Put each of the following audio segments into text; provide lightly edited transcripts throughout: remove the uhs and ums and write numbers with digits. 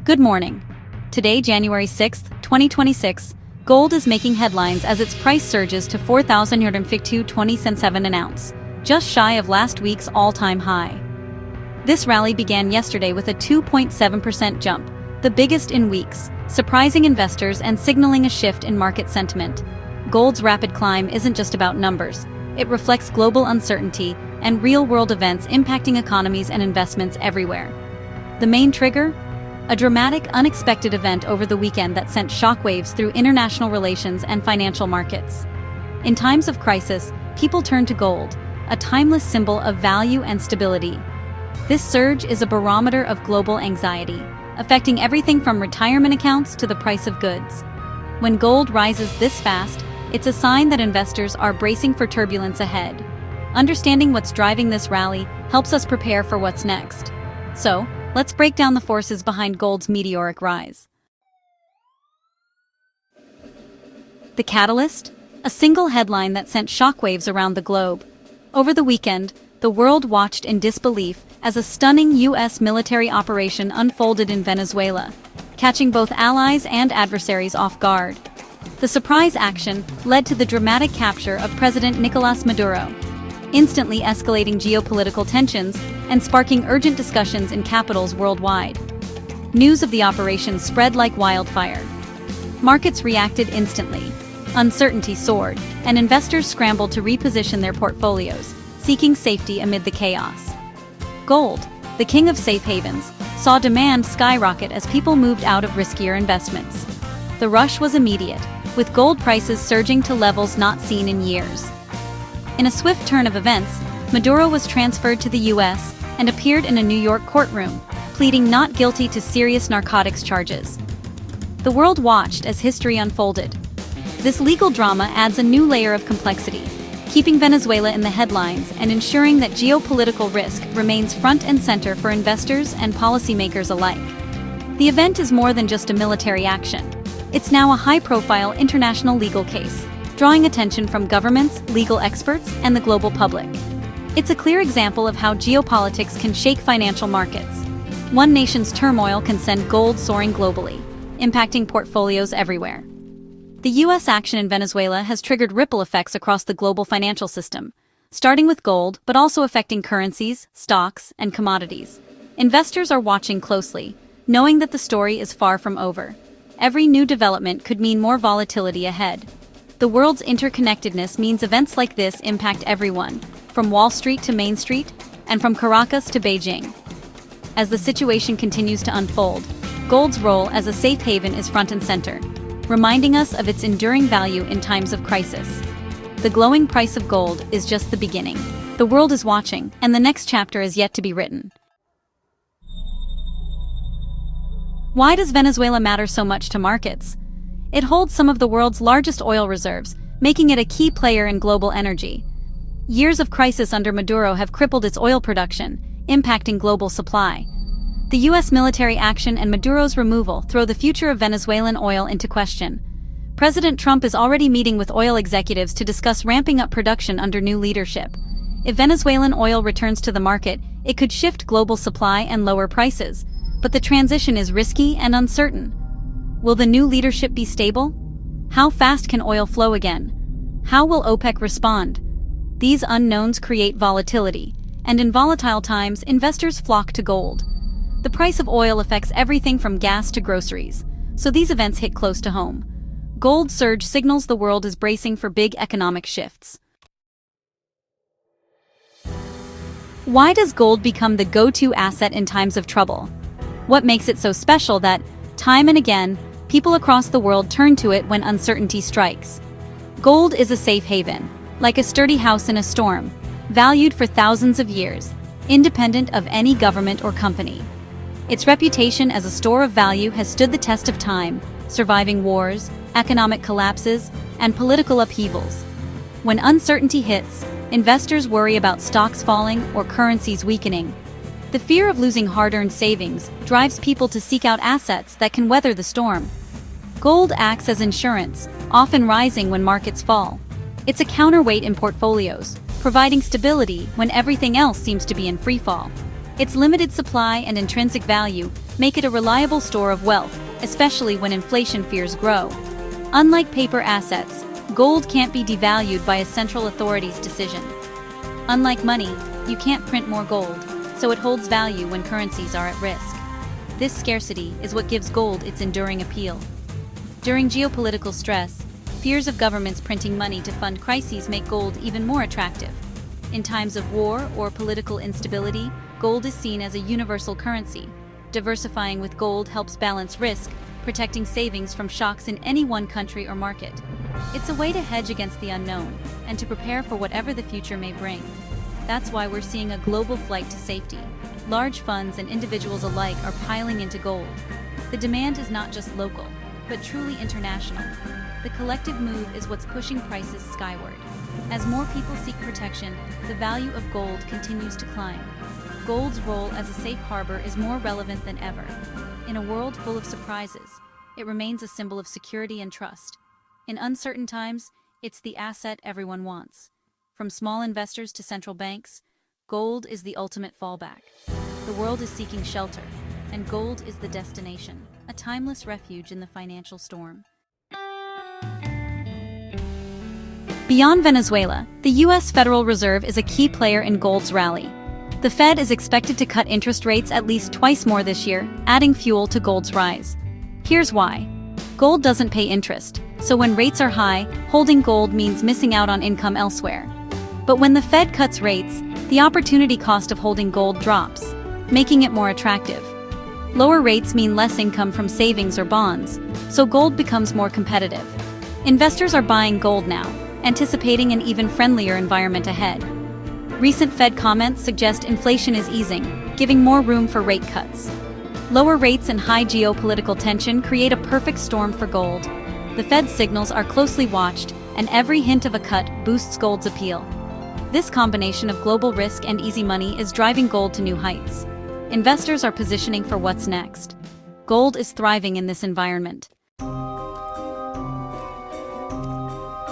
Good morning. Today, January 6, 2026, gold is making headlines as its price surges to $4,152.27 an ounce, just shy of last week's all-time high. This rally began yesterday with a 2.7% jump, the biggest in weeks, surprising investors and signaling a shift in market sentiment. Gold's rapid climb isn't just about numbers. It reflects global uncertainty and real-world events impacting economies and investments everywhere. The main trigger? A dramatic, unexpected event over the weekend that sent shockwaves through international relations and financial markets. In times of crisis, people turn to gold, a timeless symbol of value and stability. This surge is a barometer of global anxiety, affecting everything from retirement accounts to the price of goods. When gold rises this fast, it's a sign that investors are bracing for turbulence ahead. Understanding what's driving this rally helps us prepare for what's next. So, let's break down the forces behind gold's meteoric rise. The catalyst? A single headline that sent shockwaves around the globe. Over the weekend, the world watched in disbelief as a stunning U.S. military operation unfolded in Venezuela, catching both allies and adversaries off guard. The surprise action led to the dramatic capture of President Nicolas Maduro, instantly escalating geopolitical tensions and sparking urgent discussions in capitals worldwide. News of the operation spread like wildfire. Markets reacted instantly. Uncertainty soared, and investors scrambled to reposition their portfolios, seeking safety amid the chaos. Gold, the king of safe havens, saw demand skyrocket as people moved out of riskier investments. The rush was immediate, with gold prices surging to levels not seen in years. In a swift turn of events, Maduro was transferred to the U.S. and appeared in a New York courtroom, pleading not guilty to serious narcotics charges. The world watched as history unfolded. This legal drama adds a new layer of complexity, keeping Venezuela in the headlines and ensuring that geopolitical risk remains front and center for investors and policymakers alike. The event is more than just a military action. It's now a high-profile international legal case, drawing attention from governments, legal experts, and the global public. It's a clear example of how geopolitics can shake financial markets. One nation's turmoil can send gold soaring globally, impacting portfolios everywhere. The U.S. action in Venezuela has triggered ripple effects across the global financial system, starting with gold but also affecting currencies, stocks, and commodities. Investors are watching closely, knowing that the story is far from over. Every new development could mean more volatility ahead. The world's interconnectedness means events like this impact everyone, from Wall Street to Main Street, and from Caracas to Beijing. As the situation continues to unfold, gold's role as a safe haven is front and center, reminding us of its enduring value in times of crisis. The glowing price of gold is just the beginning. The world is watching, and the next chapter is yet to be written. Why does Venezuela matter so much to markets? It holds some of the world's largest oil reserves, making it a key player in global energy. Years of crisis under Maduro have crippled its oil production, impacting global supply. The U.S. military action and Maduro's removal throw the future of Venezuelan oil into question. President Trump is already meeting with oil executives to discuss ramping up production under new leadership. If Venezuelan oil returns to the market, it could shift global supply and lower prices. But the transition is risky and uncertain. Will the new leadership be stable? How fast can oil flow again? How will OPEC respond? These unknowns create volatility, and in volatile times, investors flock to gold. The price of oil affects everything from gas to groceries, so these events hit close to home. Gold surge signals the world is bracing for big economic shifts. Why does gold become the go-to asset in times of trouble? What makes it so special that, time and again, people across the world turn to it when uncertainty strikes? Gold is a safe haven, like a sturdy house in a storm, valued for thousands of years, independent of any government or company. Its reputation as a store of value has stood the test of time, surviving wars, economic collapses, and political upheavals. When uncertainty hits, investors worry about stocks falling or currencies weakening. The fear of losing hard-earned savings drives people to seek out assets that can weather the storm. Gold acts as insurance, often rising when markets fall. It's a counterweight in portfolios, providing stability when everything else seems to be in freefall. Its limited supply and intrinsic value make it a reliable store of wealth, especially when inflation fears grow. Unlike paper assets, gold can't be devalued by a central authority's decision. Unlike money, you can't print more gold, so it holds value when currencies are at risk. This scarcity is what gives gold its enduring appeal. During geopolitical stress, fears of governments printing money to fund crises make gold even more attractive. In times of war or political instability, gold is seen as a universal currency. Diversifying with gold helps balance risk, protecting savings from shocks in any one country or market. It's a way to hedge against the unknown and to prepare for whatever the future may bring. That's why we're seeing a global flight to safety. Large funds and individuals alike are piling into gold. The demand is not just local, but truly international. The collective move is what's pushing prices skyward. As more people seek protection, the value of gold continues to climb. Gold's role as a safe harbor is more relevant than ever. In a world full of surprises, it remains a symbol of security and trust. In uncertain times, it's the asset everyone wants. From small investors to central banks, gold is the ultimate fallback. The world is seeking shelter, and gold is the destination, a timeless refuge in the financial storm. Beyond Venezuela, the U.S. Federal Reserve is a key player in gold's rally. The Fed is expected to cut interest rates at least twice more this year, adding fuel to gold's rise. Here's why. Gold doesn't pay interest, so when rates are high, holding gold means missing out on income elsewhere. But when the Fed cuts rates, the opportunity cost of holding gold drops, making it more attractive. Lower rates mean less income from savings or bonds, so gold becomes more competitive. Investors are buying gold now, anticipating an even friendlier environment ahead. Recent Fed comments suggest inflation is easing, giving more room for rate cuts. Lower rates and high geopolitical tension create a perfect storm for gold. The Fed's signals are closely watched, and every hint of a cut boosts gold's appeal. This combination of global risk and easy money is driving gold to new heights. Investors are positioning for what's next. Gold is thriving in this environment.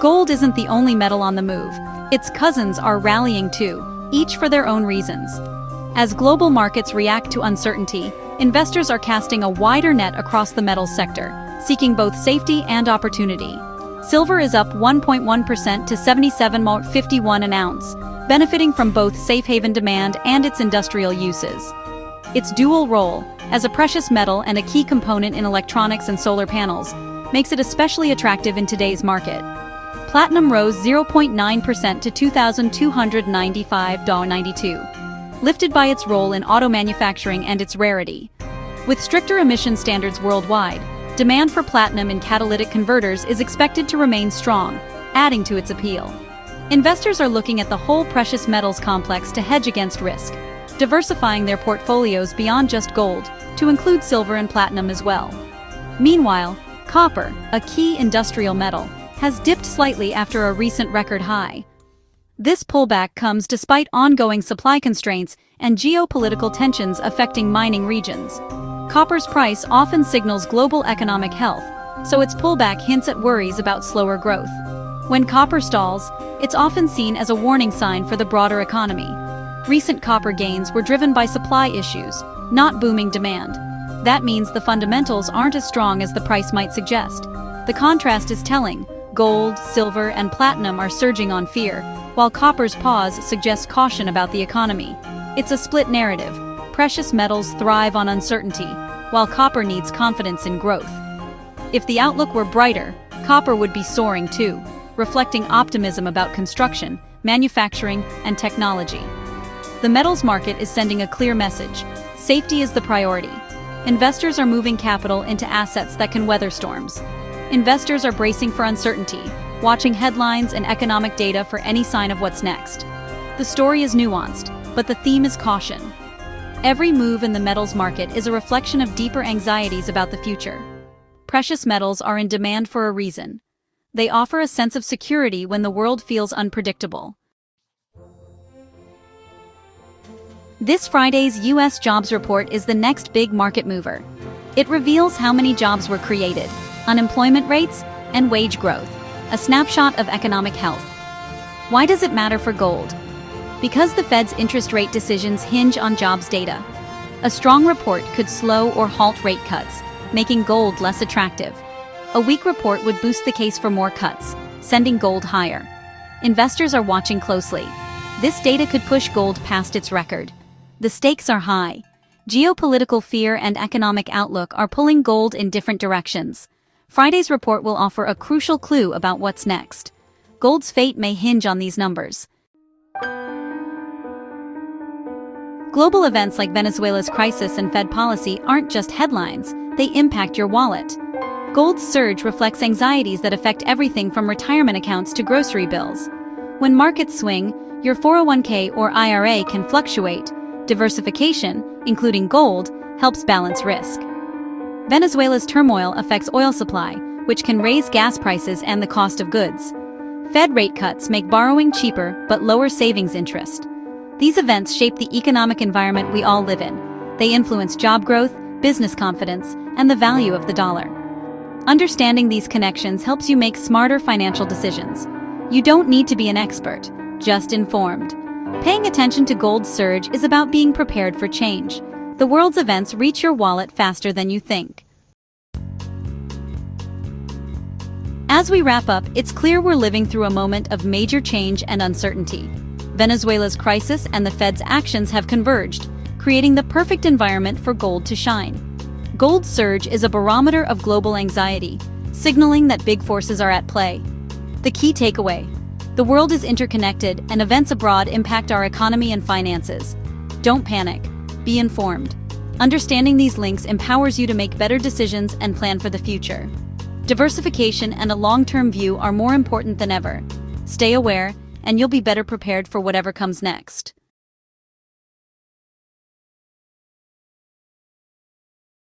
Gold isn't the only metal on the move. Its cousins are rallying too, each for their own reasons. As global markets react to uncertainty, investors are casting a wider net across the metals sector, seeking both safety and opportunity. Silver is up 1.1% to $77.51 an ounce, benefiting from both safe haven demand and its industrial uses. Its dual role, as a precious metal and a key component in electronics and solar panels, makes it especially attractive in today's market. Platinum rose 0.9% to $2,295.92, lifted by its role in auto manufacturing and its rarity. With stricter emission standards worldwide, demand for platinum in catalytic converters is expected to remain strong, adding to its appeal. Investors are looking at the whole precious metals complex to hedge against risk, diversifying their portfolios beyond just gold to include silver and platinum as well. Meanwhile, copper, a key industrial metal, has dipped slightly after a recent record high. This pullback comes despite ongoing supply constraints and geopolitical tensions affecting mining regions. Copper's price often signals global economic health, so its pullback hints at worries about slower growth. When copper stalls, it's often seen as a warning sign for the broader economy. Recent copper gains were driven by supply issues, not booming demand. That means the fundamentals aren't as strong as the price might suggest. The contrast is telling. Gold, silver, and platinum are surging on fear, while copper's pause suggests caution about the economy. It's a split narrative. Precious metals thrive on uncertainty, while copper needs confidence in growth. If the outlook were brighter, copper would be soaring too, reflecting optimism about construction, manufacturing, and technology. The metals market is sending a clear message. Safety is the priority. Investors are moving capital into assets that can weather storms. Investors are bracing for uncertainty, watching headlines and economic data for any sign of what's next. The story is nuanced, but the theme is caution. Every move in the metals market is a reflection of deeper anxieties about the future. Precious metals are in demand for a reason. They offer a sense of security when the world feels unpredictable. This Friday's U.S. jobs report is the next big market mover. It reveals how many jobs were created, unemployment rates, and wage growth, a snapshot of economic health. Why does it matter for gold? Because the Fed's interest rate decisions hinge on jobs data. A strong report could slow or halt rate cuts, making gold less attractive. A weak report would boost the case for more cuts, sending gold higher. Investors are watching closely. This data could push gold past its record. The stakes are high. Geopolitical fear and economic outlook are pulling gold in different directions. Friday's report will offer a crucial clue about what's next. Gold's fate may hinge on these numbers. Global events like Venezuela's crisis and Fed policy aren't just headlines, they impact your wallet. Gold's surge reflects anxieties that affect everything from retirement accounts to grocery bills. When markets swing, your 401k or IRA can fluctuate. Diversification, including gold, helps balance risk. Venezuela's turmoil affects oil supply, which can raise gas prices and the cost of goods. Fed rate cuts make borrowing cheaper but lower savings interest. These events shape the economic environment we all live in. They influence job growth, business confidence, and the value of the dollar. Understanding these connections helps you make smarter financial decisions. You don't need to be an expert, just informed. Paying attention to gold's surge is about being prepared for change. The world's events reach your wallet faster than you think. As we wrap up, it's clear we're living through a moment of major change and uncertainty. Venezuela's crisis and the Fed's actions have converged, creating the perfect environment for gold to shine. Gold's surge is a barometer of global anxiety, signaling that big forces are at play. The key takeaway: the world is interconnected and events abroad impact our economy and finances. Don't panic. Be informed. Understanding these links empowers you to make better decisions and plan for the future. Diversification and a long-term view are more important than ever. Stay aware, and you'll be better prepared for whatever comes next.